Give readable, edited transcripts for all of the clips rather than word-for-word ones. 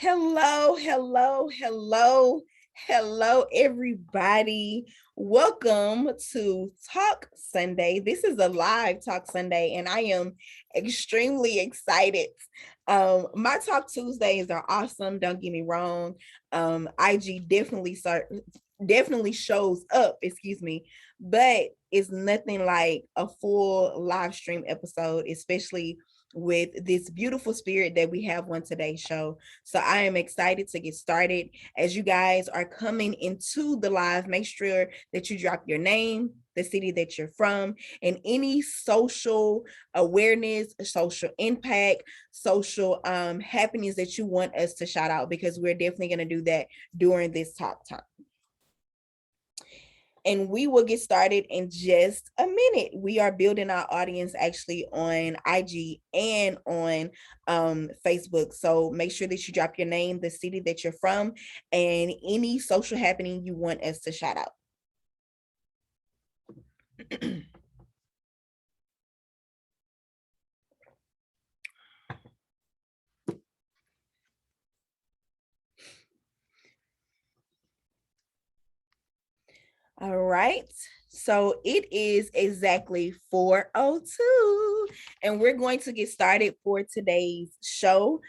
Hello, hello, hello, hello, everybody. Welcome to Talk Sunday. This is a live Talk Sunday, and I am extremely excited. My Talk Tuesdays are awesome. Don't get me wrong. IG definitely shows up. Excuse me, but it's nothing like a full live stream episode, especially with this beautiful spirit that we have on today's show. So I am excited to get started. As you guys are coming into the live, make sure that you drop your name, the city that you're from, and any social awareness, social impact, social happenings that you want us to shout out, because we're definitely going to do that during this talk time. And we will get started in just a minute. We are building our audience actually on IG and on Facebook. So make sure that you drop your name, the city that you're from, and any social happening you want us to shout out. All right. So it is exactly 4:02, and we're going to get started for today's show.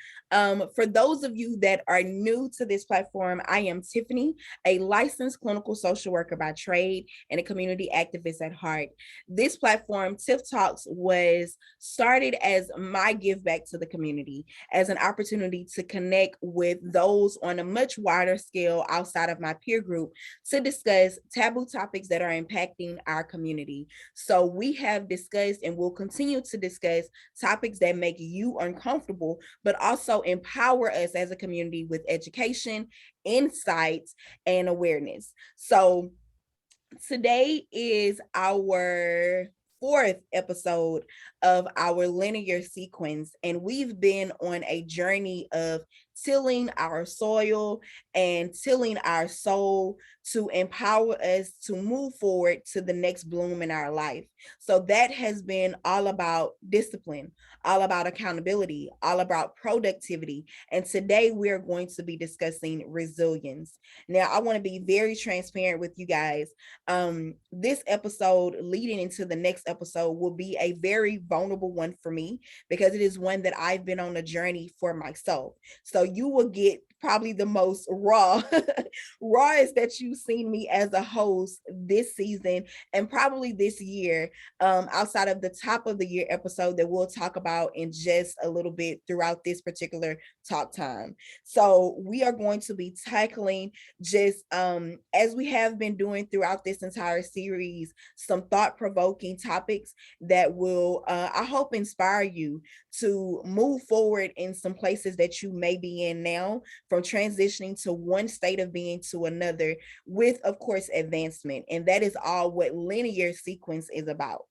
For those of you that are new to this platform, I am Tiffany, a licensed clinical social worker by trade and a community activist at heart. This platform, Tiff Talks, was started as my give back to the community, as an opportunity to connect with those on a much wider scale outside of my peer group to discuss taboo topics that are impacting our community. So we have discussed and will continue to discuss topics that make you uncomfortable, but also empower us as a community with education, insights, and awareness. So today is our fourth episode of our linear sequence, and we've been on a journey of tilling our soil and tilling our soul to empower us to move forward to the next bloom in our life. So that has been all about discipline, all about accountability, all about productivity. And today we're going to be discussing resilience. Now, I want to be very transparent with you guys. This episode leading into the next episode will be a very vulnerable one for me, because it is one that I've been on a journey for myself. So you will get probably the most rawest that you've seen me as a host this season, and probably this year, outside of the top of the year episode that we'll talk about in just a little bit throughout this particular talk time. So we are going to be tackling, just as we have been doing throughout this entire series, some thought-provoking topics that will, I hope, inspire you to move forward in some places that you may be in now, from transitioning to one state of being to another, with, of course, advancement. And that is all what linear sequence is about.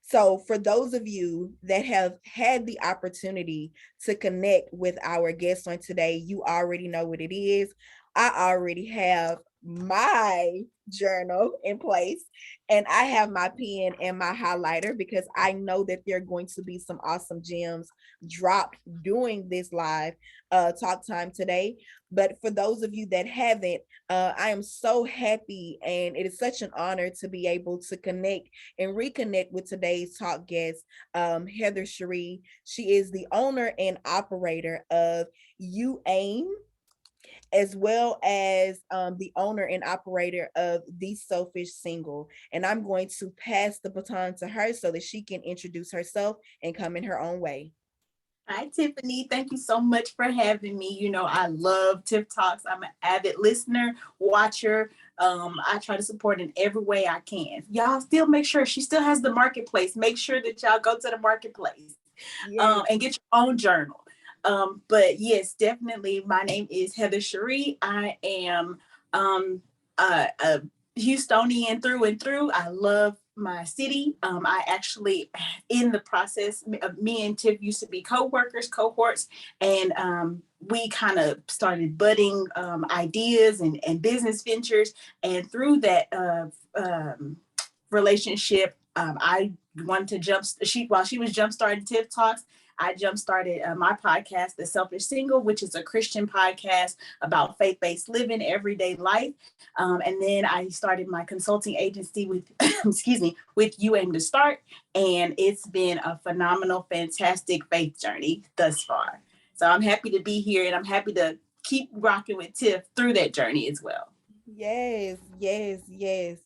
So for those of you that have had the opportunity to connect with our guest on today, you already know what it is. I already have my journal in place, and I have my pen and my highlighter, because I know that there are going to be some awesome gems dropped during this live talk time today. But for those of you that haven't, I am so happy, and it is such an honor to be able to connect and reconnect with today's talk guest, Heather Chree. She is the owner and operator of U AIM, as well as the owner and operator of The Selfish Single. And I'm going to pass the baton to her so that she can introduce herself and come in her own way. Hi, Tiffany. Thank you so much for having me. You know, I love Tiff Talks. I'm an avid listener, watcher. I try to support in every way I can. Y'all still make sure she still has the marketplace. Make sure that y'all go to the marketplace and get your own journal. But yes, definitely. My name is Heather Chree. I am a Houstonian through and through. I love my city. I actually, in the process, me and Tiff used to be co-workers, cohorts, and we kind of started budding ideas and business ventures. And through that relationship, I wanted to while she was jump starting Tiff Talks, I jump started my podcast, The Selfish Single, which is a Christian podcast about faith-based living, everyday life. And then I started my consulting agency with, excuse me, with You Aim to Start. And it's been a phenomenal, fantastic faith journey thus far. So I'm happy to be here, and I'm happy to keep rocking with Tiff through that journey as well. Yes, yes, yes.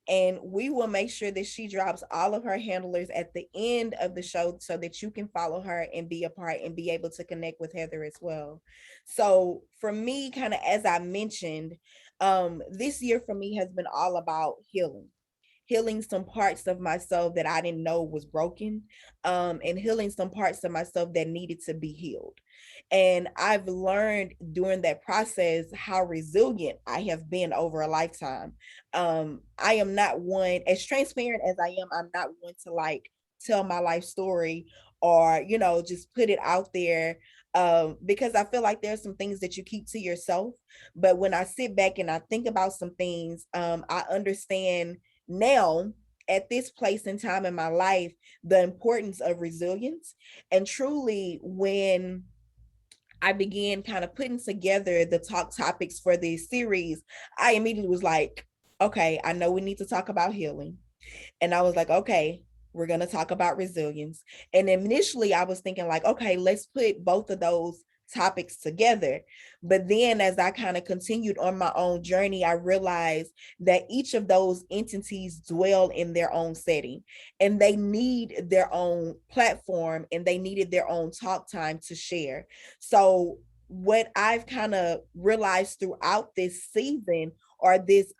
And we will make sure that she drops all of her handlers at the end of the show so that you can follow her and be a part and be able to connect with Heather as well. So for me, kind of as I mentioned, this year for me has been all about healing some parts of myself that I didn't know was broken, and healing some parts of myself that needed to be healed. And I've learned during that process how resilient I have been over a lifetime. I am not one, as transparent as I am, I'm not one to like tell my life story or, just put it out there, because I feel like there's some things that you keep to yourself. But when I sit back and I think about some things, I understand now at this place in time in my life the importance of resilience. And truly, when I began kind of putting together the talk topics for this series, I immediately was like, okay, I know we need to talk about healing. And I was like, okay, we're going to talk about resilience. And initially I was thinking like, okay, let's put both of those topics together. But then as I kind of continued on my own journey, I realized that each of those entities dwell in their own setting and they need their own platform and they needed their own talk time to share. So what I've kind of realized throughout this season or this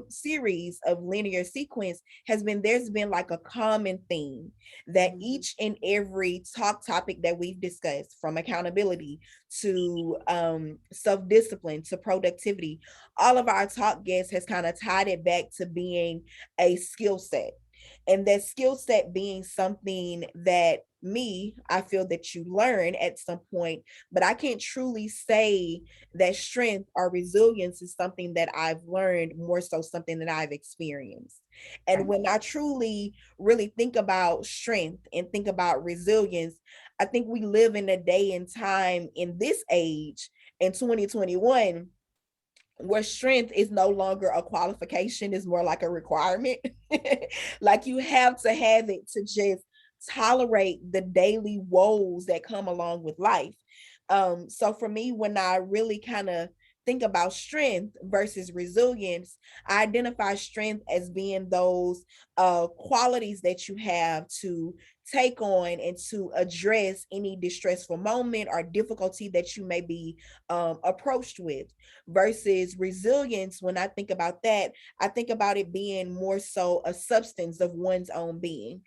series of linear sequence has been there's been like a common theme that each and every talk topic that we've discussed, from accountability to self-discipline to productivity, all of our talk guests has kind of tied it back to being a skill set, and that skill set being something that I feel that you learn at some point, but I can't truly say that strength or resilience is something that I've learned, more so something that I've experienced. And when I truly really think about strength and think about resilience, I think we live in a day and time in this age in 2021 where strength is no longer a qualification, is more like a requirement. Like you have to have it to just tolerate the daily woes that come along with life. So for me, when I really kind of think about strength versus resilience, I identify strength as being those qualities that you have to take on and to address any distressful moment or difficulty that you may be approached with, versus resilience. When I think about that, I think about it being more so a substance of one's own being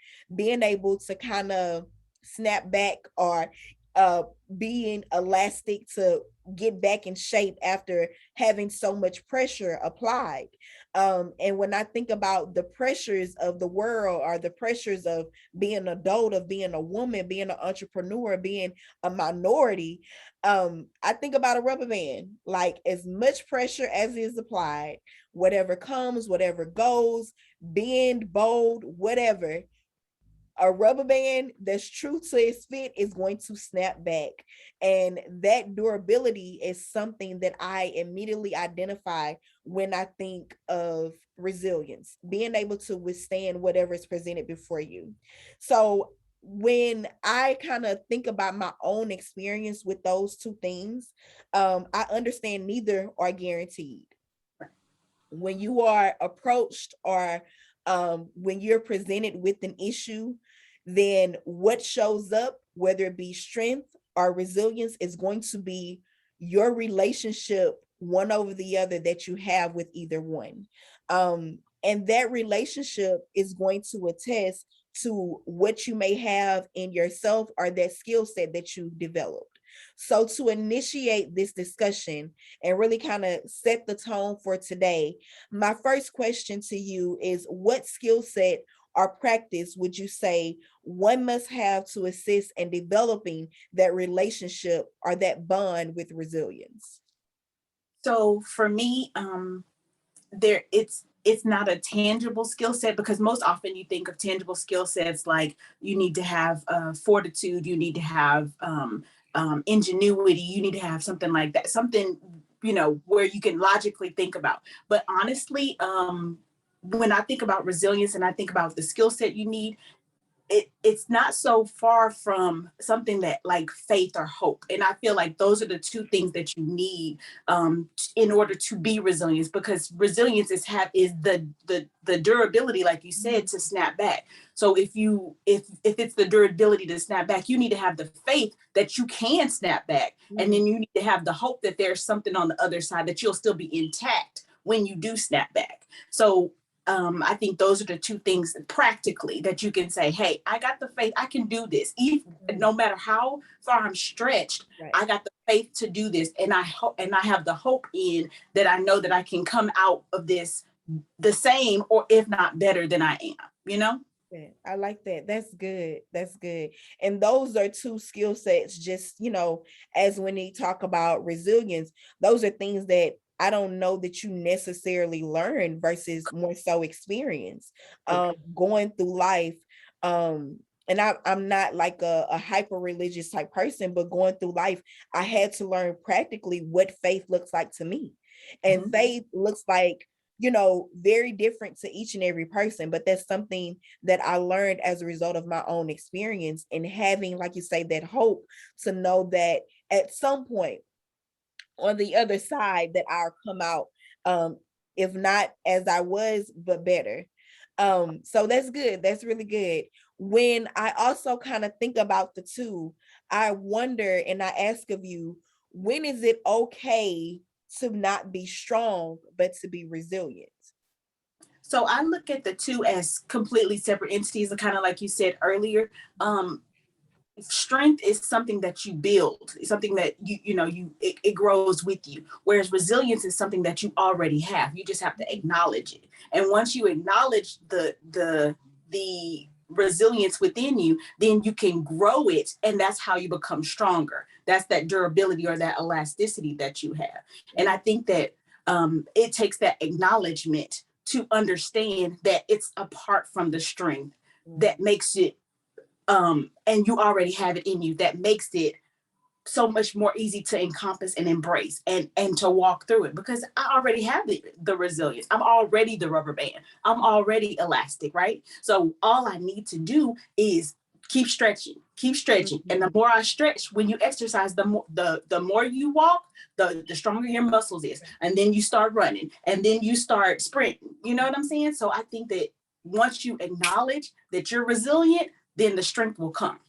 able to kind of snap back or uh being elastic to get back in shape after having so much pressure applied. And when I think about the pressures of the world or the pressures of being an adult, of being a woman, being an entrepreneur, being a minority, I think about a rubber band. Like as much pressure as is applied, whatever comes, whatever goes, bend, bold, whatever, a rubber band that's true to its fit is going to snap back. And that durability is something that I immediately identify when I think of resilience, being able to withstand whatever is presented before you. So when I kind of think about my own experience with those two things, I understand neither are guaranteed. When you are approached or when you're presented with an issue, then what shows up, whether it be strength or resilience, is going to be your relationship one over the other that you have with either one. And that relationship is going to attest to what you may have in yourself or that skill set that you've developed. So, to initiate this discussion and really kind of set the tone for today, my first question to you is, what skill set or practice would you say one must have to assist in developing that relationship or that bond with resilience? So for me, there it's not a tangible skill set, because most often you think of tangible skill sets like you need to have fortitude, you need to have ingenuity, you need to have something like that, something, you know, where you can logically think about. But honestly, when I think about resilience and I think about the skill set you need, it's not so far from something that like faith or hope. And I feel like those are the two things that you need in order to be resilient, because resilience is the durability, like you said, to snap back. So if it's the durability to snap back, you need to have the faith that you can snap back. And then you need to have the hope that there's something on the other side, that you'll still be intact when you do snap back. So I think those are the two things practically that you can say, hey, I got the faith, I can do this. Even, no matter how far I'm stretched, right, I got the faith to do this. And I hope, and I have the hope in that I know that I can come out of this the same, or if not better than I am, you know? Yeah, I like that. That's good. That's good. And those are two skill sets, just, you know, as when they talk about resilience, those are things that I don't know that you necessarily learn versus more so experience going through life. And I'm not like a hyper religious type person, but going through life, I had to learn practically what faith looks like to me. And faith looks like, you know, very different to each and every person, but that's something that I learned as a result of my own experience, and having, like you say, that hope to know that at some point on the other side that I'll come out, if not as I was, but better. So that's good. That's really good. When I also kind of think about the two, I wonder and I ask of you, when is it okay to not be strong, but to be resilient? So I look at the two as completely separate entities, and kind of like you said earlier, strength is something that you build. It's something that it grows with you. Whereas resilience is something that you already have. You just have to acknowledge it. And once you acknowledge the resilience within you, then you can grow it, and that's how you become stronger. That's that durability or that elasticity that you have. And I think that it takes that acknowledgement to understand that it's apart from the strength that makes it and you already have it in you, that makes it so much more easy to encompass and embrace and to walk through it, because I already have the resilience. I'm already the rubber band. I'm already elastic, right? So all I need to do is keep stretching. And the more I stretch, when you exercise, the more you walk, the stronger your muscles is. And then you start running, and then you start sprinting. You know what I'm saying? So I think that once you acknowledge that you're resilient, then the strength will come.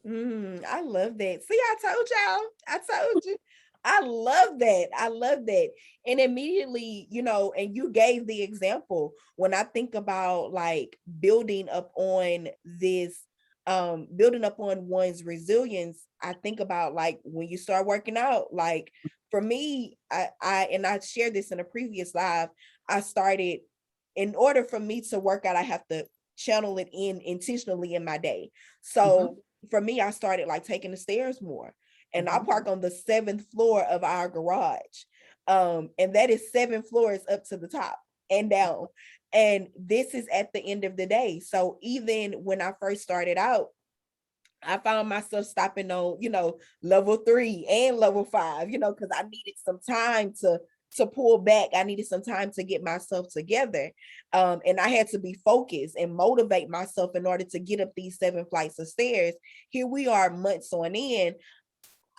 I love that. See, I told y'all. I told you. I love that. I love that. And immediately, you know, and you gave the example when I think about like building up on one's resilience. I think about like when you start working out, like for me, I shared this in a previous live. I started, in order for me to work out, I have to channel it in intentionally in my day. So for me, I started like taking the stairs more. And I park on the 7th floor of our garage. And that is 7 floors up to the top and down. And this is at the end of the day. So even when I first started out, I found myself stopping on, you know, level 3 and level 5, you know, because I needed some time to pull back. I needed some time to get myself together. And I had to be focused and motivate myself in order to get up these 7 flights of stairs. Here we are months on end.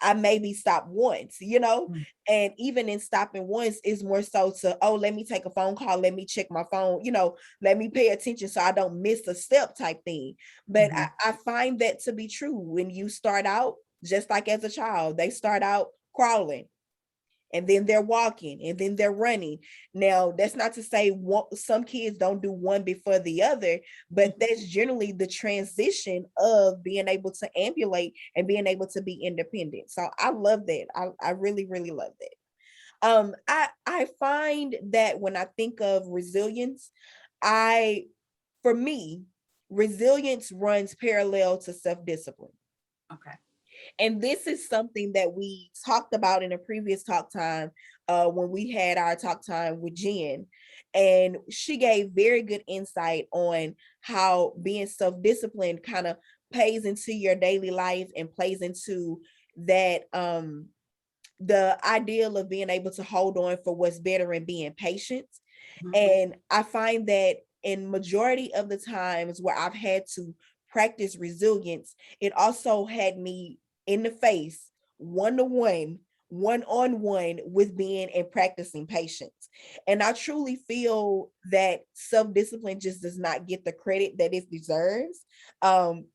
I maybe stop once, you know, and even in stopping once is more so to, oh, let me take a phone call, let me check my phone, you know, let me pay attention so I don't miss a step type thing. But I find that to be true when you start out, just like as a child, they start out crawling, and then they're walking, and then they're running. Now, that's not to say some kids don't do one before the other, but that's generally the transition of being able to ambulate and being able to be independent. So I love that. I really, really love that. I find that when I think of resilience, for me, resilience runs parallel to self-discipline. Okay. And this is something that we talked about in a previous talk time when we had our talk time with Jen. And she gave very good insight on how being self-disciplined kind of plays into your daily life and plays into that the ideal of being able to hold on for what's better and being patient. And I find that in majority of the times where I've had to practice resilience, it also had me in the face, one-to-one, one-on-one with being and practicing patience. And I truly feel that self-discipline just does not get the credit that it deserves,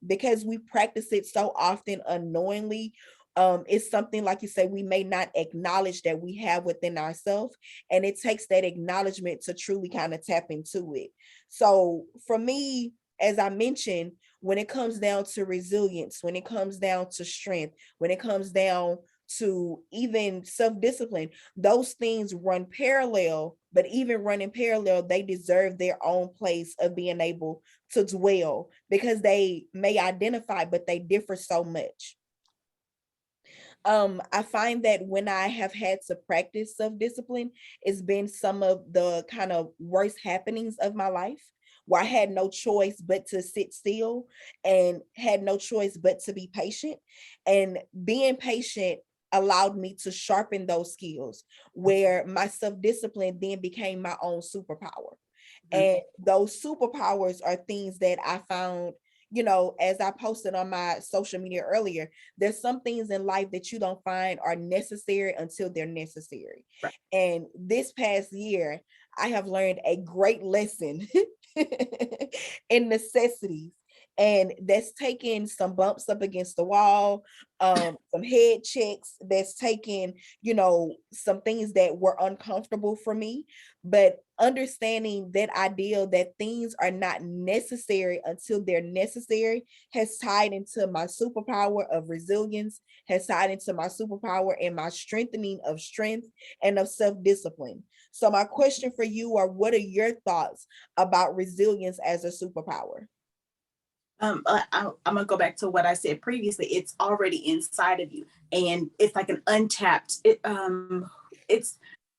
because we practice it so often unknowingly. It's something, like you say, we may not acknowledge that we have within ourselves, and it takes that acknowledgement to truly kind of tap into it. So for me, as I mentioned, when it comes down to resilience, when it comes down to strength, when it comes down to even self-discipline, those things run parallel, but even running parallel, they deserve their own place of being able to dwell, because they may identify, but they differ so much. I find that when I have had to practice self-discipline, it's been some of the kind of worst happenings of my life, where I had no choice but to sit still and had no choice but to be patient. And being patient allowed me to sharpen those skills, where my self-discipline then became my own superpower. And those superpowers are things that I found, as I posted on my social media earlier, there's some things in life that you don't find are necessary until they're necessary. Right. And this past year, I have learned a great lesson in necessities. And that's taking some bumps up against the wall, some head checks, that's taking, some things that were uncomfortable for me, but understanding that ideal that things are not necessary until they're necessary has tied into my superpower of resilience, has tied into my superpower and my strengthening of strength and of self-discipline. So my question for you are, what are your thoughts about resilience as a superpower? I'm gonna go back to what I said previously. It's already inside of you, and it's like an untapped. It's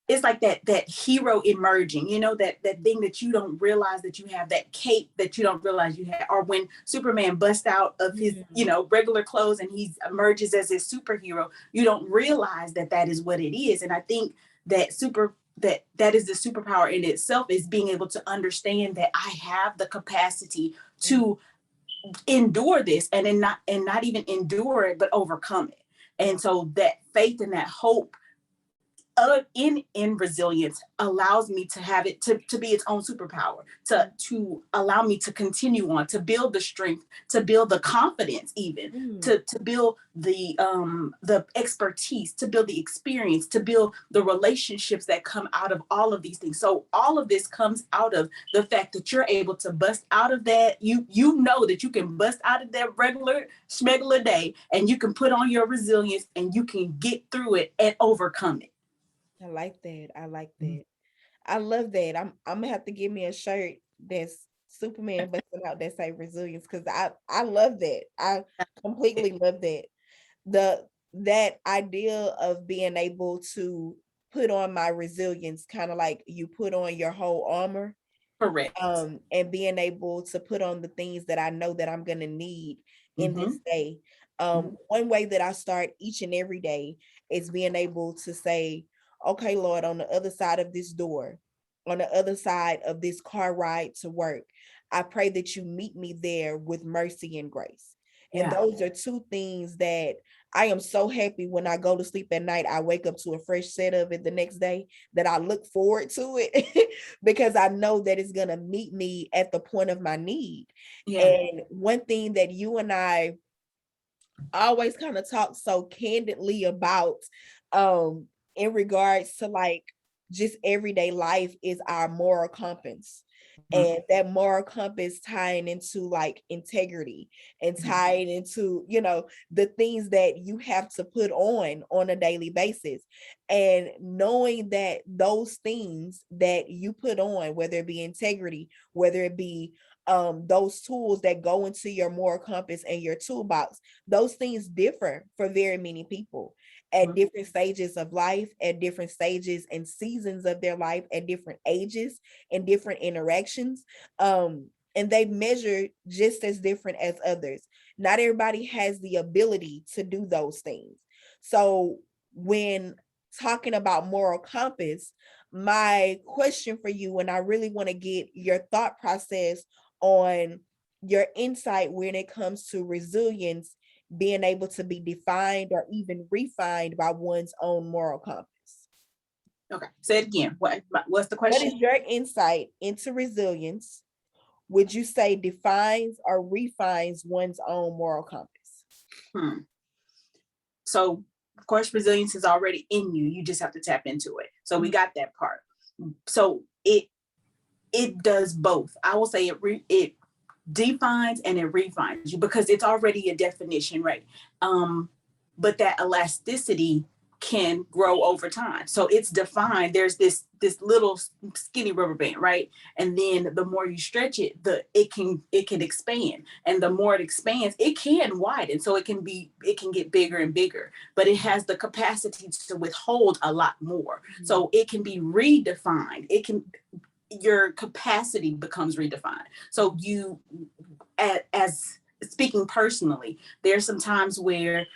it's like that hero emerging. You know, that thing that you don't realize that you have, that cape that you don't realize you have, or when Superman busts out of his regular clothes and he emerges as his superhero, you don't realize that that is what it is. And I think that that is the superpower in itself, is being able to understand that I have the capacity to endure this, and not even endure it, but overcome it. And so that faith and that hope in resilience allows me to have it to be its own superpower, to allow me to continue on, to build the strength, to build the confidence, even to build the expertise, to build the experience, to build the relationships that come out of all of these things. So all of this comes out of the fact that you're able to bust out of that. You know that you can bust out of that regular schmegular day, and you can put on your resilience, and you can get through it and overcome it. I like that. I like that. I love that. I'm gonna have to give me a shirt that's Superman busting out that say resilience, because I love that. I completely love that. That idea of being able to put on my resilience, kind of like you put on your whole armor, Correct. and being able to put on the things that I know that I'm going to need in this Mm-hmm. day. Mm-hmm. One way that I start each and every day is being able to say, okay, Lord, on the other side of this door, on the other side of this car ride to work, I pray that you meet me there with mercy and grace. And Yeah. those are two things that I am so happy when I go to sleep at night. I wake up to a fresh set of it the next day, that I look forward to it because I know that it's going to meet me at the point of my need. Yeah. And one thing that you and I always kind of talk so candidly about, in regards to like just everyday life, is our moral compass. Mm-hmm. And that moral compass tying into like integrity, and tying into, the things that you have to put on a daily basis. And knowing that those things that you put on, whether it be integrity, whether it be those tools that go into your moral compass and your toolbox, those things differ for very many people at different stages of life, at different stages and seasons of their life, at different ages and different interactions. And they measure just as different as others. Not everybody has the ability to do those things. So when talking about moral compass, my question for you, and I really want to get your thought process on your insight when it comes to resilience being able to be defined or even refined by one's own moral compass. Okay, say it again. What's the What question? is your insight into resilience? Would you say defines or refines one's own moral compass? So, of course, resilience is already in you. You just have to tap into it. So we got that part. So it does both. I will say it defines and it refines you because it's already a definition, right? But that elasticity can grow over time. So it's defined. There's this little skinny rubber band, right? And then the more you stretch it, it can expand. And the more it expands, it can widen. So it can get bigger and bigger, but it has the capacity to withhold a lot more. So it can be redefined. Your capacity becomes redefined. So you, as speaking personally, there's some times where,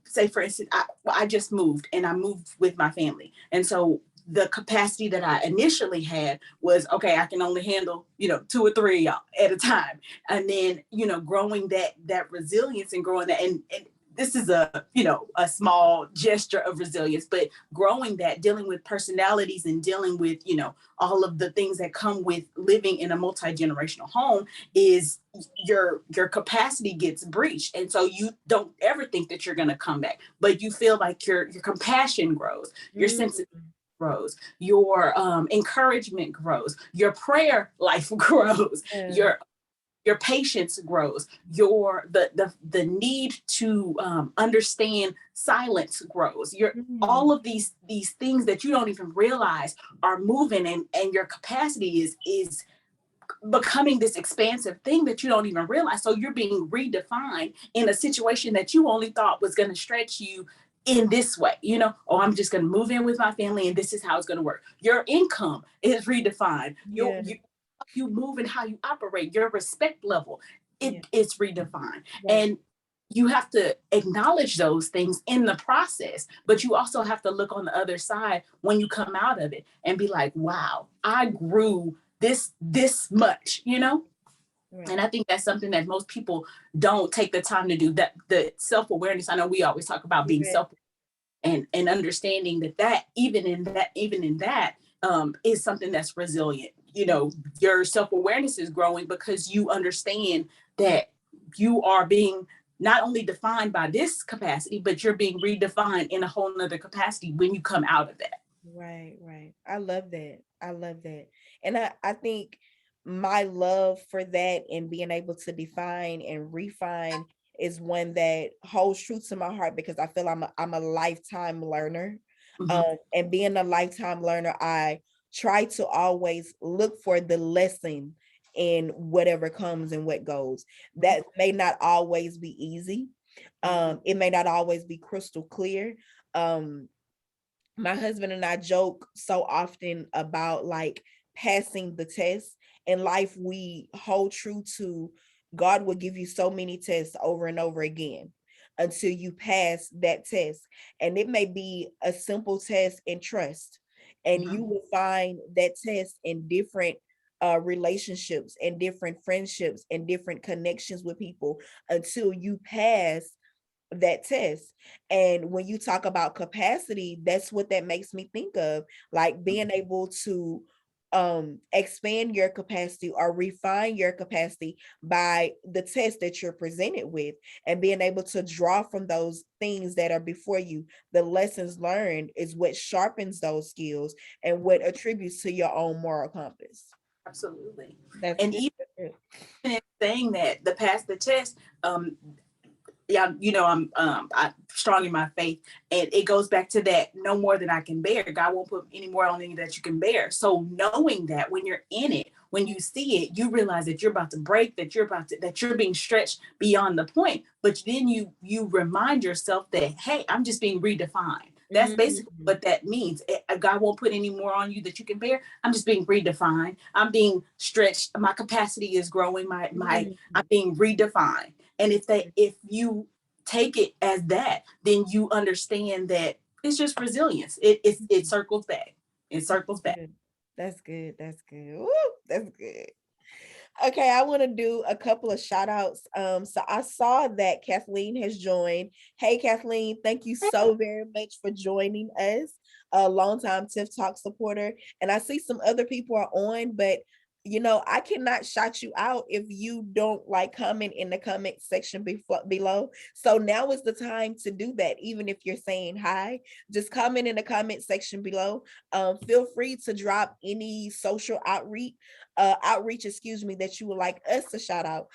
say for instance, I just moved and I moved with my family. And so the capacity that I initially had was, okay, I can only handle, 2 or 3 y'all at a time. And then, growing that resilience and growing that, and this is a small gesture of resilience, but growing that, dealing with personalities and dealing with, all of the things that come with living in a multi-generational home is your capacity gets breached. And so you don't ever think that you're going to come back, but you feel like your compassion grows, your sense of grows, your encouragement grows, your prayer life grows, your patience grows, the need to understand silence grows. All of these things that you don't even realize are moving, and your capacity is becoming this expansive thing that you don't even realize. So you're being redefined in a situation that you only thought was going to stretch you in this way, I'm just going to move in with my family and this is how it's going to work. Your income is redefined. You move and how you operate, your respect level, it's redefined. And you have to acknowledge those things in the process, but you also have to look on the other side when you come out of it and be like, wow, I grew this much, And I think that's something that most people don't take the time to do, that the self-awareness. I know we always talk about being self and understanding that even in that is something that's resilient. Your self-awareness is growing because you understand that you are being not only defined by this capacity, but you're being redefined in a whole nother capacity when you come out of that. Right. I love that. And I think my love for that and being able to define and refine is one that holds true to my heart because I feel I'm a lifetime learner. And being a lifetime learner, I try to always look for the lesson in whatever comes and what goes. That may not always be easy. It may not always be crystal clear. My husband and I joke so often about like passing the test. In life, we hold true to God will give you so many tests over and over again until you pass that test. And it may be a simple test in trust. And you will find that test in different relationships and different friendships and different connections with people until you pass that test. And when you talk about capacity, that's what that makes me think of, like being able to expand your capacity or refine your capacity by the test that you're presented with, and being able to draw from those things that are before you. The lessons learned is what sharpens those skills and what attributes to your own moral compass. Absolutely. That's and even in saying that, the pass the test, I'm strong in my faith, and it goes back to that no more than I can bear. God won't put any more on you that you can bear. So knowing that when you're in it, when you see it, you realize that you're about to break, that you're being stretched beyond the point. But then you remind yourself that, hey, I'm just being redefined. That's basically Mm-hmm. what that means. God won't put any more on you that you can bear. I'm just being redefined. I'm being stretched. My capacity is growing. I'm being redefined. And if you take it as that, then you understand that it's just resilience. It circles back. It circles back. That's good. That's good. Woo, that's good. Okay, I want to do a couple of shout outs. So I saw that Kathleen has joined. Hey, Kathleen, thank you so very much for joining us, a longtime Tiff Talk supporter. And I see some other people are on, but I cannot shout you out if you don't like comment in the comment section below. So now is the time to do that. Even if you're saying hi, just comment in the comment section below. Feel free to drop any social outreach, that you would like us to shout out.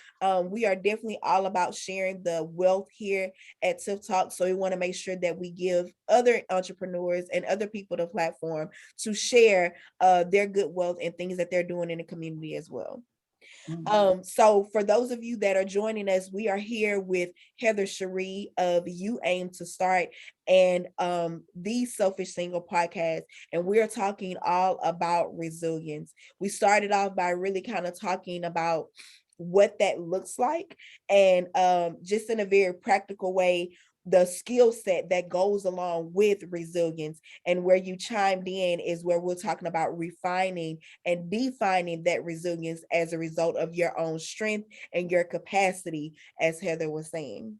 We are definitely all about sharing the wealth here at Tiff Talk. So we want to make sure that we give other entrepreneurs and other people the platform to share their good wealth and things that they're doing in the community as well. So for those of you that are joining us, we are here with Heather Chree of You Aim to Start and the Selfish Single podcast, and we're talking all about resilience. We started off by really kind of talking about what that looks like, and just in a very practical way, the skill set that goes along with resilience. And where you chimed in is where we're talking about refining and defining that resilience as a result of your own strength and your capacity, as Heather was saying.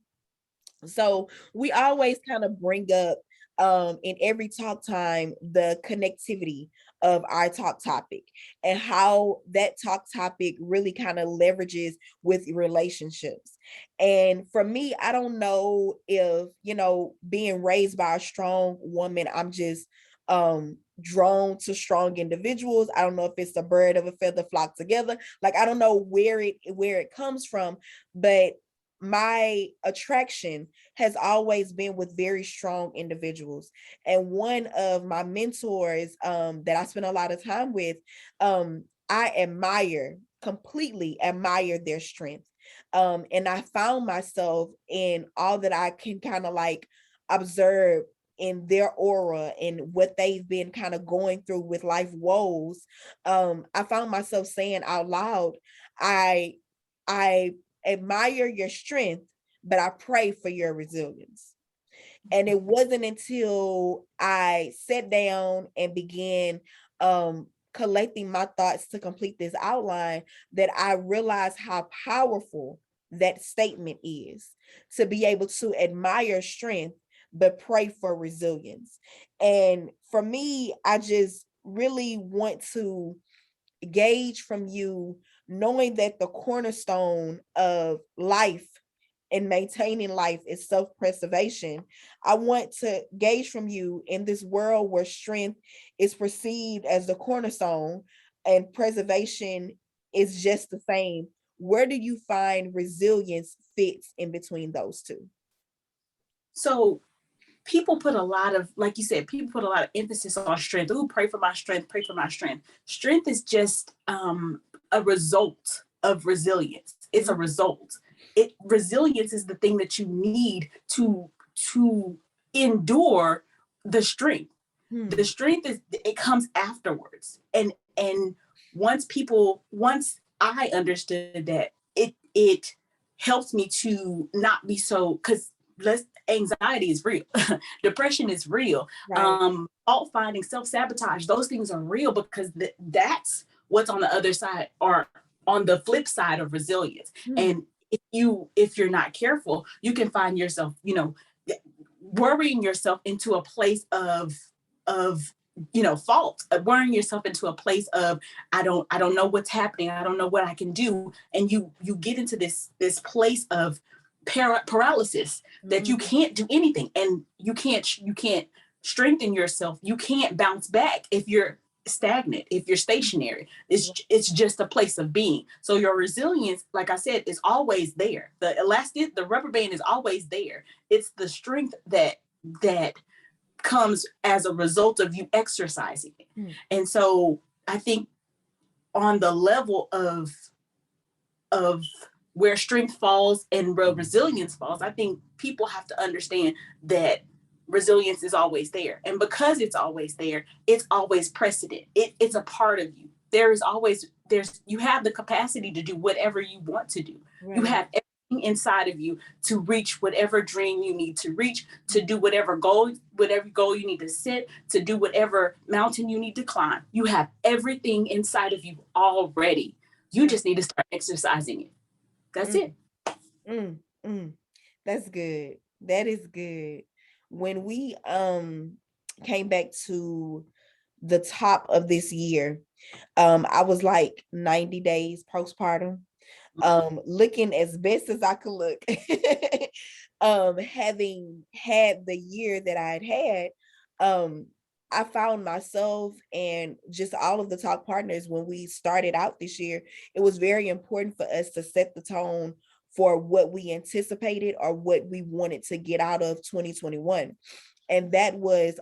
So we always kind of bring up in every talk time the connectivity of our talk topic and how that talk topic really kind of leverages with relationships. And for me, I don't know if, being raised by a strong woman, I'm just drawn to strong individuals. I don't know if it's a bird of a feather flock together. Like, I don't know where it comes from, but my attraction has always been with very strong individuals. And one of my mentors that I spend a lot of time with, I completely admire their strength. And I found myself in all that I can kind of like observe in their aura and what they've been kind of going through with life woes. I found myself saying out loud, I I admire your strength, but I pray for your resilience. And it wasn't until I sat down and began collecting my thoughts to complete this outline that I realized how powerful that statement is, to be able to admire strength but pray for resilience. And for me, I just really want to gauge from you, knowing that the cornerstone of life and maintaining life is self-preservation. I want to gauge from you, in this world where strength is perceived as the cornerstone and preservation is just the same, where do you find resilience fits in between those two? So people put a lot of, like you said, people put a lot of emphasis on strength. Ooh, pray for my strength, pray for my strength. Strength is just a result of resilience. It's a result. Resilience is the thing that you need to endure the strength. The strength it comes afterwards. And once I understood that, it helps me to not be so, because anxiety is real. Depression is real. Right. Fault finding, self-sabotage, those things are real, because that's what's on the other side, or on the flip side of resilience. And if you're not careful, you can find yourself, worrying yourself into a place of fault, worrying yourself into a place of, I don't know what's happening, I don't know what I can do. And you get into this place of paralysis, that you can't do anything, and you can't strengthen yourself. You can't bounce back if you're stagnant, if you're stationary. It's just a place of being. So your resilience, like I said, is always there. The rubber band is always there. It's the strength that comes as a result of you exercising it. And so I think on the level of where strength falls and where resilience falls, I think people have to understand that resilience is always there. And because it's always there, it's always precedent. It's a part of you. You have the capacity to do whatever you want to do. Right. You have everything inside of you to reach whatever dream you need to reach, to do whatever goal you need to set, to do whatever mountain you need to climb. You have everything inside of you already. You just need to start exercising it. That's it. That's good. That is good. When we came back to the top of this year, I was like 90 days postpartum, looking as best as I could look. Having had the year that I'd had, I found myself and just all of the talk partners, when we started out this year, it was very important for us to set the tone for what we anticipated or what we wanted to get out of 2021. And that was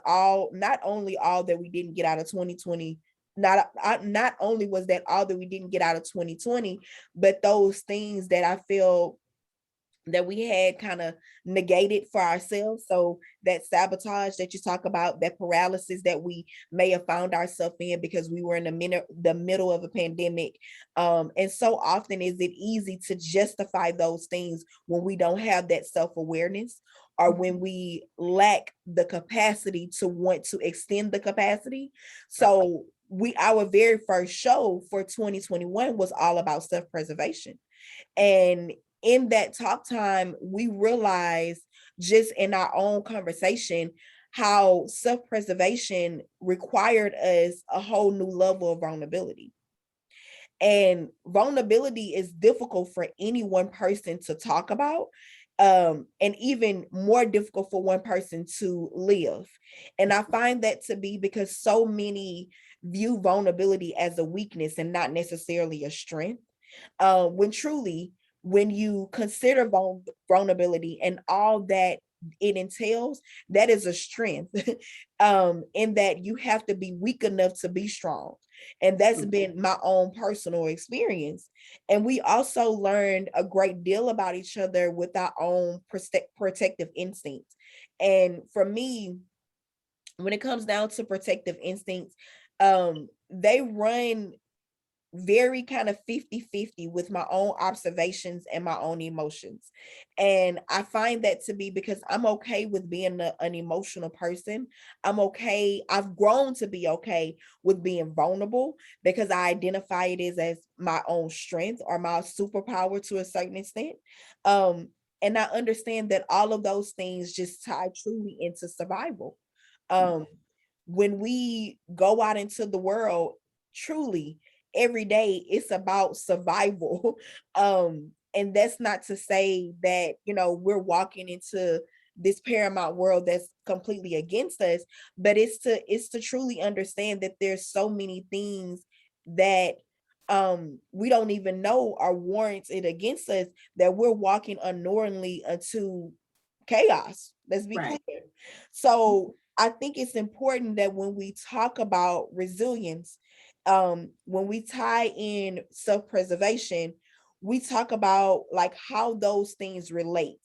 not only all that we didn't get out of 2020, not only was that all that we didn't get out of 2020, but those things that I feel that we had kind of negated for ourselves. So that sabotage that you talk about, that paralysis that we may have found ourselves in because we were in the middle of a pandemic. And so often is it easy to justify those things when we don't have that self-awareness, or when we lack the capacity to want to extend the capacity. So our very first show for 2021 was all about self-preservation. And in that talk time, we realized just in our own conversation how self-preservation required us a whole new level of vulnerability. And vulnerability is difficult for any one person to talk about, and even more difficult for one person to live. And I find that to be because so many view vulnerability as a weakness and not necessarily a strength. When truly, when you consider vulnerability and all that it entails, that is a strength. In that you have to be weak enough to be strong. And that's been my own personal experience. And we also learned a great deal about each other with our own protective instincts. And for me, when it comes down to protective instincts, they run very kind of 50-50 with my own observations and my own emotions. And I find that to be because I'm okay with being an emotional person. I've grown to be okay with being vulnerable because I identify it as my own strength or my superpower to a certain extent. And I understand that all of those things just tie truly into survival. When we go out into the world, truly, every day it's about survival. And that's not to say that, we're walking into this paramount world that's completely against us, but it's to truly understand that there's so many things that we don't even know are warranted against us, that we're walking unknowingly into chaos. Let's be clear. So I think it's important that when we talk about resilience, when we tie in self-preservation, we talk about like how those things relate.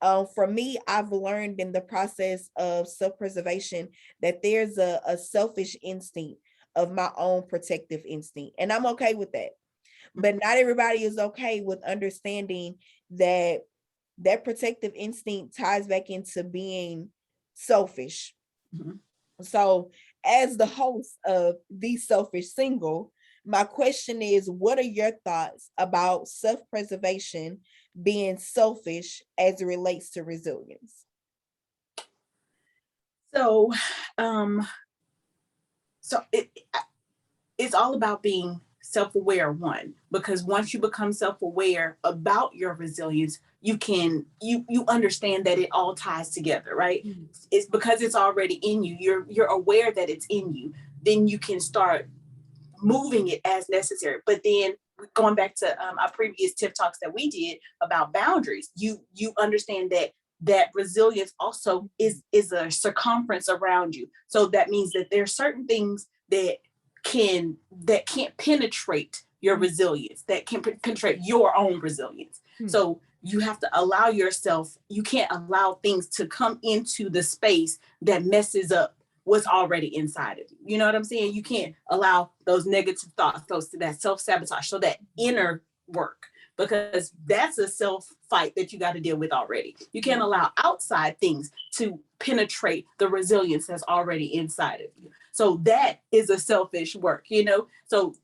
For me, I've learned in the process of self-preservation that there's a selfish instinct of my own protective instinct, and I'm okay with that. But not everybody is okay with understanding that that protective instinct ties back into being selfish. So, as the host of The Selfish Single, my question is, what are your thoughts about self-preservation being selfish as it relates to resilience? So, it's all about being self-aware, one, because once you become self-aware about your resilience, you understand that it all ties together, right? It's because it's already in you. You're aware that it's in you. Then you can start moving it as necessary. But then going back to our previous Tiff Talks that we did about boundaries, you understand that resilience also is a circumference around you. So that means that there are certain things that can't penetrate your resilience, that can penetrate your own resilience. So you have to allow yourself, you can't allow things to come into the space that messes up what's already inside of you. You know what I'm saying? You can't allow those negative thoughts, that self-sabotage, so that inner work, because that's a self fight that you got to deal with already. You can't allow outside things to penetrate the resilience that's already inside of you. So that is a selfish work, you know? So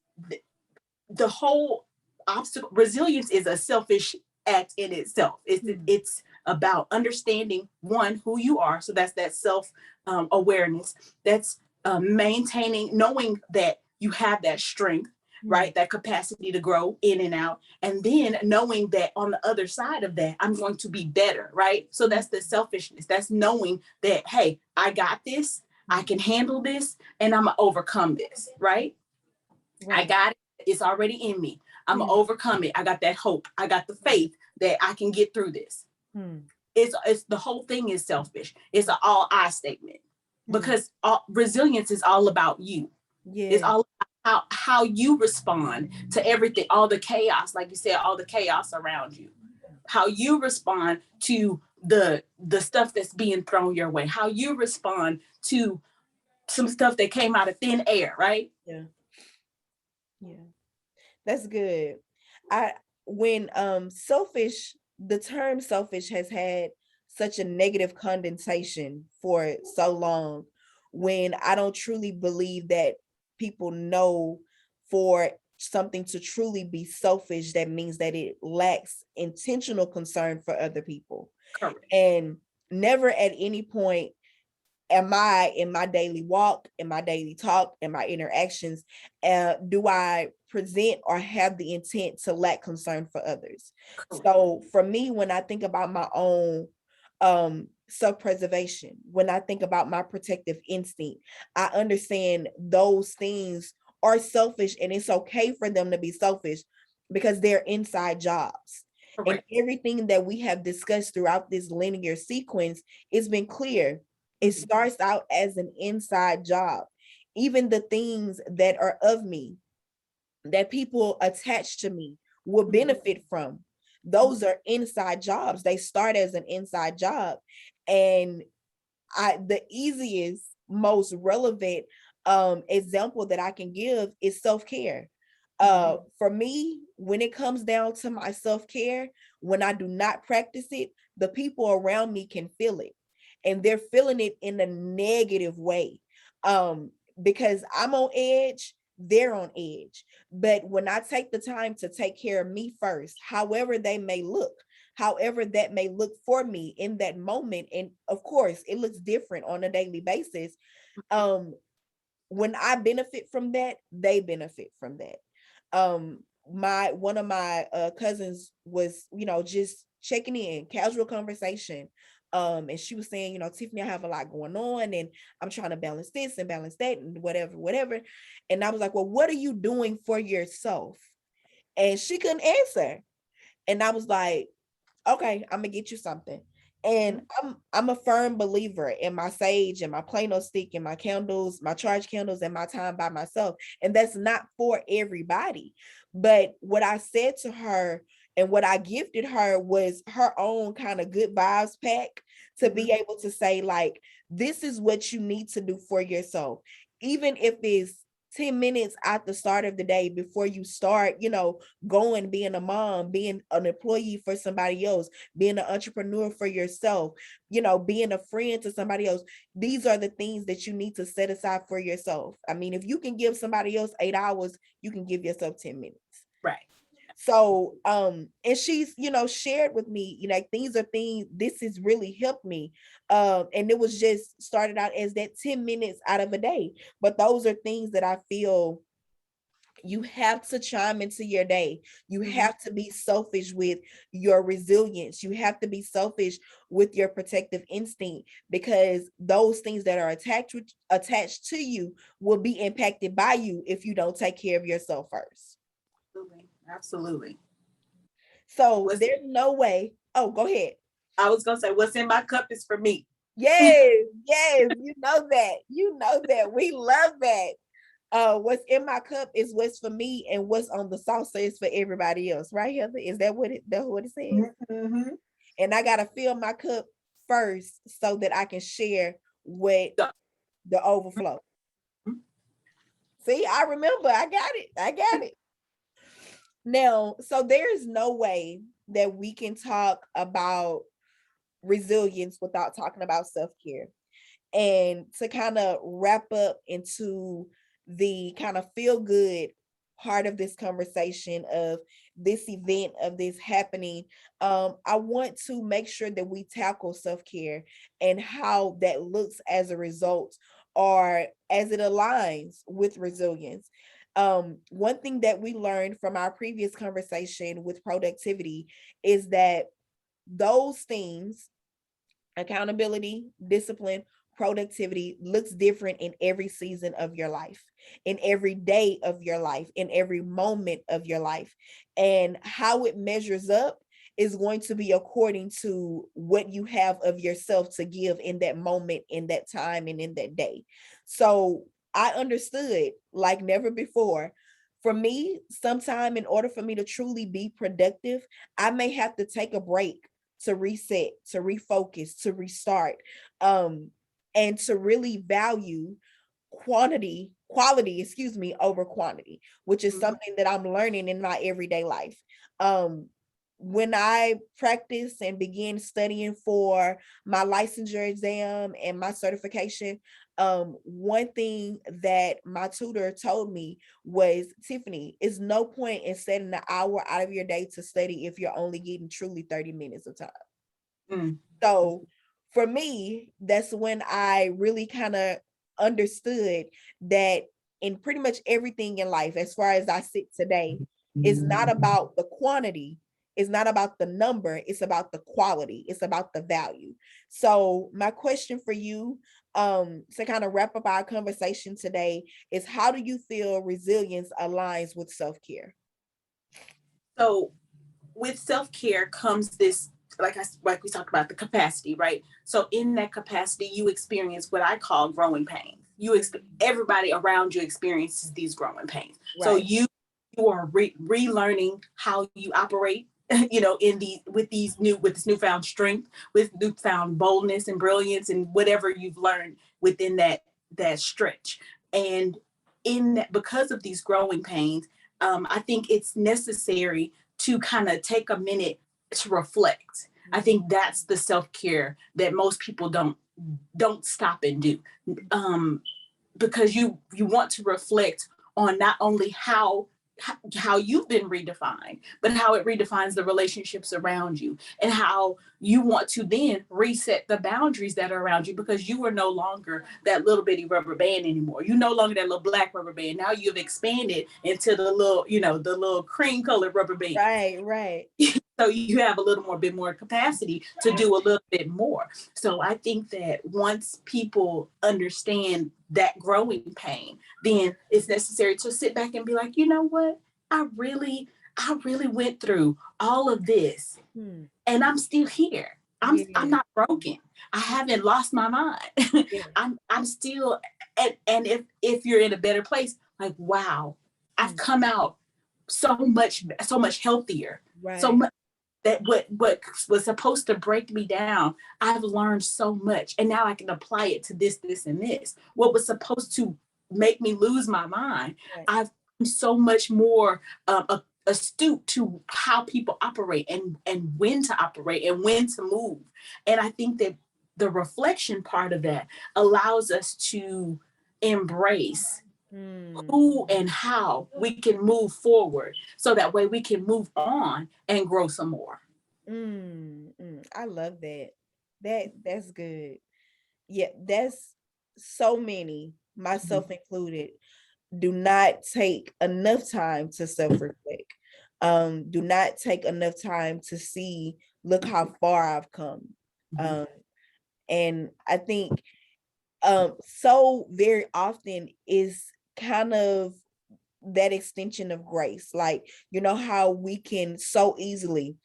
the whole obstacle resilience is a selfish act in itself. It's about understanding, one, who you are. So that's that self awareness. That's maintaining, knowing that you have that strength, right? That capacity to grow in and out. And then knowing that on the other side of that, I'm going to be better, right? So that's the selfishness. That's knowing that, hey, I got this, I can handle this, and I'm gonna overcome this, right? I got it. It's already in me. I'm gonna overcome it. I got that hope. I got the faith that I can get through this. It's the whole thing is selfish. It's an all I statement, because resilience is all about you. It's all about how you respond to everything, all the chaos, like you said, all the chaos around you. How you respond to the stuff that's being thrown your way. How you respond to some stuff that came out of thin air, right? Yeah. That's good. I when selfish, the term selfish has had such a negative connotation for so long, when I don't truly believe that people know, for something to truly be selfish, that means that it lacks intentional concern for other people. Correct. And never at any point am I, in my daily walk, in my daily talk, in my interactions, do I present or have the intent to lack concern for others? So for me, when I think about my own self-preservation, when I think about my protective instinct, I understand those things are selfish, and it's okay for them to be selfish, because they're inside jobs. Correct. And everything that we have discussed throughout this linear sequence, it's been clear. It starts out as an inside job. Even the things that are of me, that people attached to me will benefit from, those are inside jobs. They start as an inside job. And the easiest, most relevant example that I can give is self-care. For me, when it comes down to my self-care, when I do not practice it, the people around me can feel it, and they're feeling it in a negative way. Because I'm on edge, they're on edge. But when I take the time to take care of me first, however they may look, however that may look for me in that moment, and of course it looks different on a daily basis, when I benefit from that, they benefit from that. One of my cousins was, just checking in, casual conversation, and she was saying, Tiffany, I have a lot going on, and I'm trying to balance this and balance that and whatever. And I was like, well, what are you doing for yourself? And she couldn't answer. And I was like, okay, I'm gonna get you something. And I'm a firm believer in my sage and my Plano stick and my candles, my charge candles, and my time by myself. And that's not for everybody. But what I said to her and what I gifted her was her own kind of good vibes pack, to be able to say, like, this is what you need to do for yourself. Even if it's 10 minutes at the start of the day before you start, going, being a mom, being an employee for somebody else, being an entrepreneur for yourself, being a friend to somebody else. These are the things that you need to set aside for yourself. I mean, if you can give somebody else 8 hours, you can give yourself 10 minutes. Right. So, and she's, shared with me, these are things, this has really helped me. And it was just started out as that 10 minutes out of a day. But those are things that I feel you have to chime into your day. You have to be selfish with your resilience. You have to be selfish with your protective instinct, because those things that are attached to you will be impacted by you if you don't take care of yourself first. Absolutely. So there's no way. Oh, go ahead. I was gonna say, what's in my cup is for me. Yes, you know that. We love that. What's in my cup is what's for me, and what's on the saucer is for everybody else, right, Heather? Is that what it says? Mm-hmm. And I gotta fill my cup first so that I can share with the overflow. See, I remember. I got it. I got it. Now, so there's no way that we can talk about resilience without talking about self-care. And to kind of wrap up into the kind of feel good part of this conversation of this event, of this happening, I want to make sure that we tackle self-care and how that looks as a result or as it aligns with resilience. One thing that we learned from our previous conversation with productivity is that those things, accountability, discipline, productivity, looks different in every season of your life, in every day of your life, in every moment of your life. And how it measures up is going to be according to what you have of yourself to give in that moment, in that time, and in that day. So I understood like never before. For me, sometime in order for me to truly be productive, I may have to take a break, to reset, to refocus, to restart, um, and to really value quality, excuse me, over quantity, which is something that I'm learning in my everyday life. Um, when I practice and begin studying for my licensure exam and my certification, one thing that my tutor told me was, Tiffany, is no point in setting an hour out of your day to study if you're only getting truly 30 minutes of time. Mm. So for me, that's when I really kind of understood that in pretty much everything in life, as far as I sit today, is not about the quantity, it's not about the number, it's about the quality, it's about the value. So my question for you, to kind of wrap up our conversation today, is how do you feel resilience aligns with self-care? So with self-care comes this, like we talked about, the capacity, right? So in that capacity, you experience what I call growing pains. Everybody around you experiences these growing pains. So Right. you are relearning how you operate, in the with this newfound strength, with newfound boldness and brilliance, and whatever you've learned within that stretch. And in that, because of these growing pains, I think it's necessary to kind of take a minute to reflect. I think that's the self-care that most people don't stop and do, because you want to reflect on not only how you've been redefined, but how it redefines the relationships around you, and how you want to then reset the boundaries that are around you, because you are no longer that little bitty rubber band anymore. You no longer that little black rubber band. Now you've expanded into the little cream colored rubber band. Right, right. So you have a bit more capacity to do a little bit more. So I think that once people understand that growing pain, then it's necessary to sit back and be like, you know what? I really went through all of this, and I'm still here. I'm Yeah. not broken. I haven't lost my mind. Yeah. I'm still, and if you're in a better place, like, wow, I've come out so much healthier. So Right. much that what was supposed to break me down, I've learned so much, and now I can apply it to this, and this. What was supposed to make me lose my mind, Right. I've been so much more astute to how people operate, and when to operate and when to move. And I think that the reflection part of that allows us to embrace who and how we can move forward, so that way we can move on and grow some more. I love that. That's good. Yeah, that's so many, myself included, do not take enough time to self-reflect. Do not take enough time to see, look how far I've come. Um, and I think so very often is kind of that extension of grace. Like, you know how we can so easily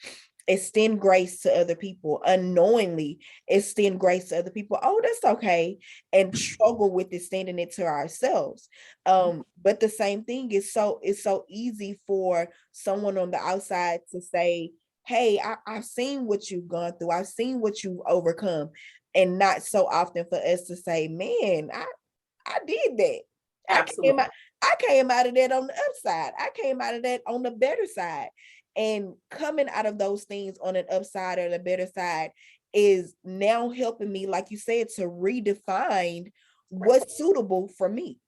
extend grace to other people, unknowingly extend grace to other people. Oh, that's okay. And struggle with extending it to ourselves. But the same thing is it's so easy for someone on the outside to say, hey, I've seen what you've gone through. I've seen what you've overcome. And not so often for us to say, man, I did that. I came Absolutely. out, I came out of that on the upside. I came out of that on the better side. And coming out of those things on an upside or the better side is now helping me, like you said, to redefine what's suitable for me.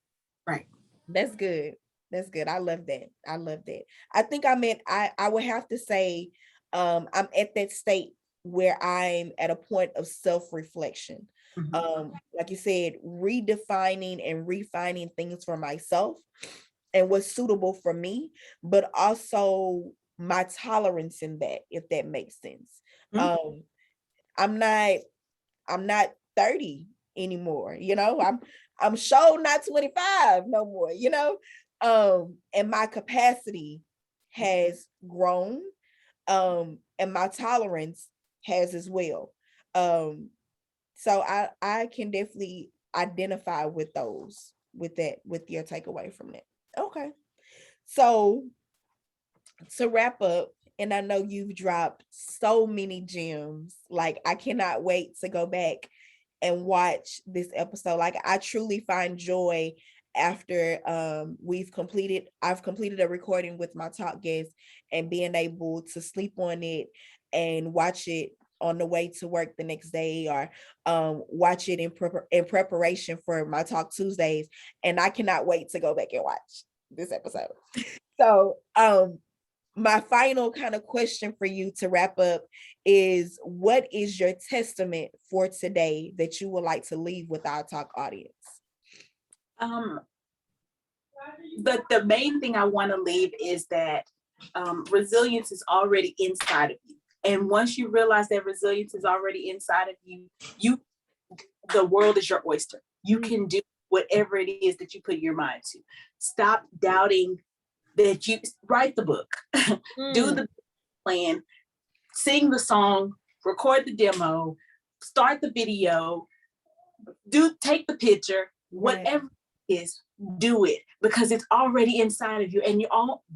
Right. That's good. That's good. I love that. I love that. I think I would have to say I'm at that state where I'm at a point of self-reflection. Like you said, redefining and refining things for myself and what's suitable for me, but also my tolerance in that, if that makes sense. Mm-hmm. Um, I'm not I'm not 30 anymore, I'm sure not 25 no more, and my capacity has grown, and my tolerance has as well. So I can definitely identify with those, with your takeaway from that. Okay. So to wrap up, and I know you've dropped so many gems, like I cannot wait to go back and watch this episode. Like I truly find joy after I've completed a recording with my talk guest and being able to sleep on it and watch it on the way to work the next day, or watch it in preparation for my talk Tuesdays. And I cannot wait to go back and watch this episode. So my final kind of question for you to wrap up is, what is your testament for today that you would like to leave with our talk audience? Um, the main thing I want to leave is that resilience is already inside of you. And once you realize that resilience is already inside of you, the world is your oyster. You can do whatever it is that you put your mind to. Stop doubting that you write the book, do the plan, sing the song, record the demo, start the video, take the picture, whatever it is, do it, because it's already inside of you. And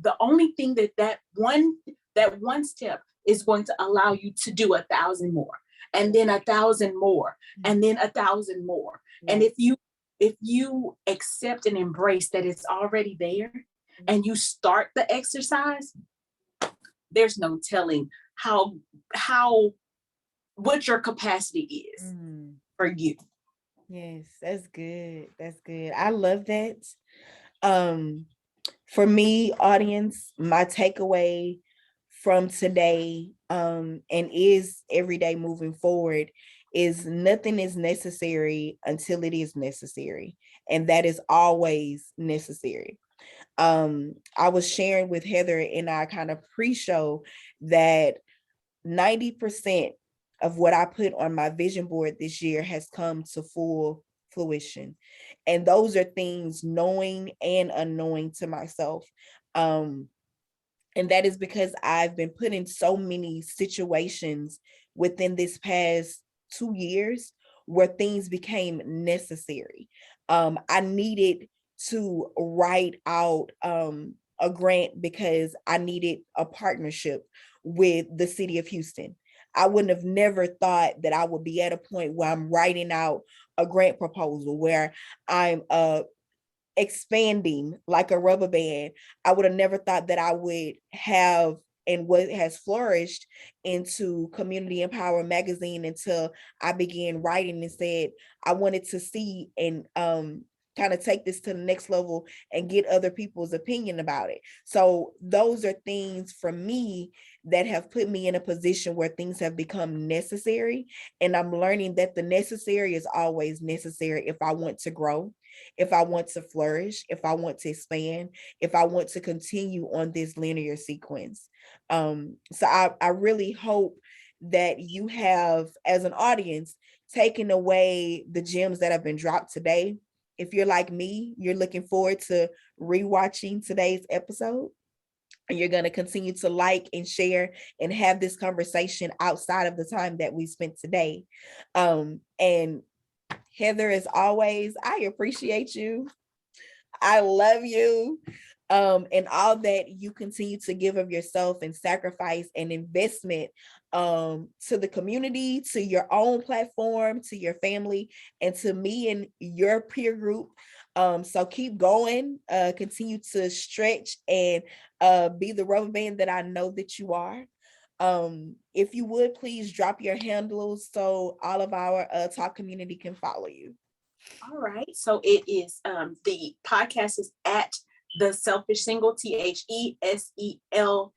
the only thing that one step is going to allow you to do 1,000 more, and then 1,000 more, and then 1,000 more. And if you accept and embrace that it's already there, and you start the exercise, there's no telling what your capacity is for you. Yes, that's good. That's good. I love that. For me, audience, my takeaway from today, and is every day moving forward, is nothing is necessary until it is necessary. And that is always necessary. I was sharing with Heather in our kind of pre-show that 90% of what I put on my vision board this year has come to full fruition. And those are things knowing and unknowing to myself. And that is because I've been put in so many situations within this past 2 years where things became necessary. I needed to write out a grant because I needed a partnership with the city of Houston. I wouldn't have never thought that I would be at a point where I'm writing out a grant proposal, where I'm expanding like a rubber band. I would have never thought that I would have, and what has flourished into Community Empower magazine, until I began writing and said I wanted to see and kind of take this to the next level and get other people's opinion about it. So those are things for me that have put me in a position where things have become necessary. And I'm learning that the necessary is always necessary if I want to grow, if I want to flourish, if I want to expand, if I want to continue on this linear sequence. So I really hope that you have, as an audience, taken away the gems that have been dropped today. If you're like me, you're looking forward to rewatching today's episode. and you're going to continue to like and share and have this conversation outside of the time that we spent today. And Heather, as always, I appreciate you. I love you. And all that you continue to give of yourself and sacrifice and investment to the community, to your own platform, to your family, and to me and your peer group. So keep going, continue to stretch and be the rubber band that I know that you are. If you would please drop your handles so all of our talk community can follow you. All right. So it is the podcast is at the selfish single, TheSelfishSingle.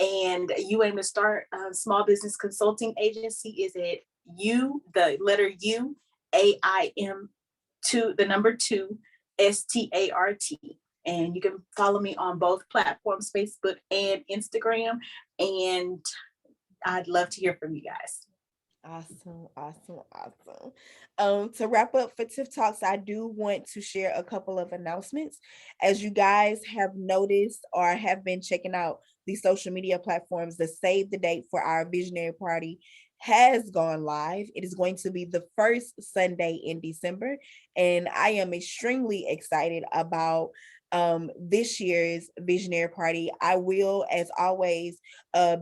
And you aim to start small business consulting agency is at U, the letter U, AIM2, the number 2, START. And you can follow me on both platforms, Facebook and Instagram. And I'd love to hear from you guys. Awesome, awesome, awesome. To wrap up for Tiff Talks, I do want to share a couple of announcements. As you guys have noticed or have been checking out the social media platforms, the save the date for our visionary party has gone live. It is going to be the first Sunday in December, and I am extremely excited about this year's visionary party. I will, as always,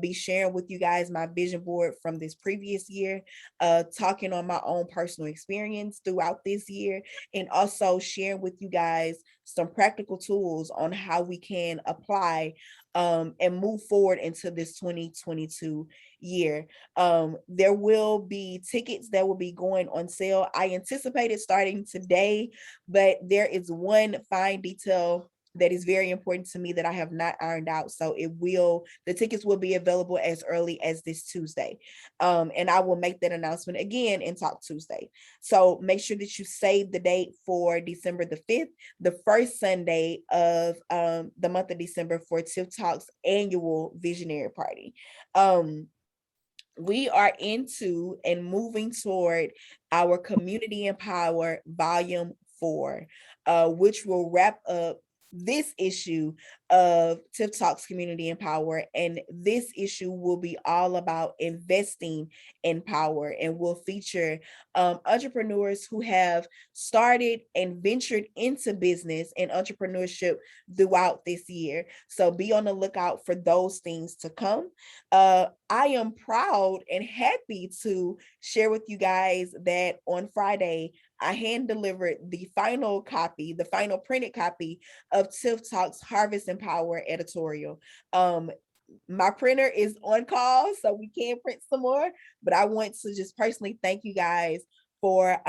be sharing with you guys my vision board from this previous year, talking on my own personal experience throughout this year, and also sharing with you guys some practical tools on how we can apply and move forward into this 2022 year. There will be tickets that will be going on sale. I anticipate it starting today, but there is one fine detail that is very important to me that I have not ironed out. So the tickets will be available as early as this Tuesday. And I will make that announcement again in Talk Tuesday. So make sure that you save the date for December the 5th, the first Sunday of the month of December, for Tiff Talks annual visionary party. We are into and moving toward our Community Empower Volume 4, which will wrap up this issue of Tiff Talks Community Empower. And this issue will be all about investing in power and will feature entrepreneurs who have started and ventured into business and entrepreneurship throughout this year. So be on the lookout for those things to come. I am proud and happy to share with you guys that on Friday, I hand delivered the final copy, the final printed copy of Tiff Talks Harvest and Power editorial. My printer is on call, so we can print some more, but I want to just personally thank you guys for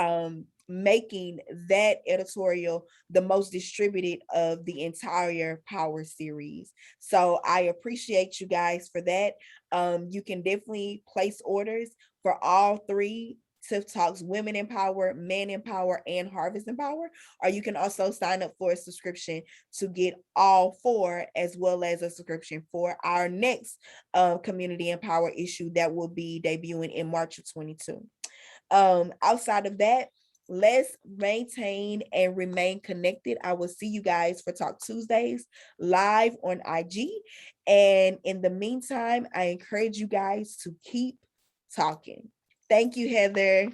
making that editorial the most distributed of the entire Power series. So I appreciate you guys for that. You can definitely place orders for all three: Tiff Talks Women in Power, Men in Power, and Harvest in Power. Or you can also sign up for a subscription to get all four, as well as a subscription for our next Community Empower issue that will be debuting in March of 22. Outside of that, let's maintain and remain connected. I will see you guys for Talk Tuesdays live on IG. And in the meantime, I encourage you guys to keep talking. Thank you, Heather.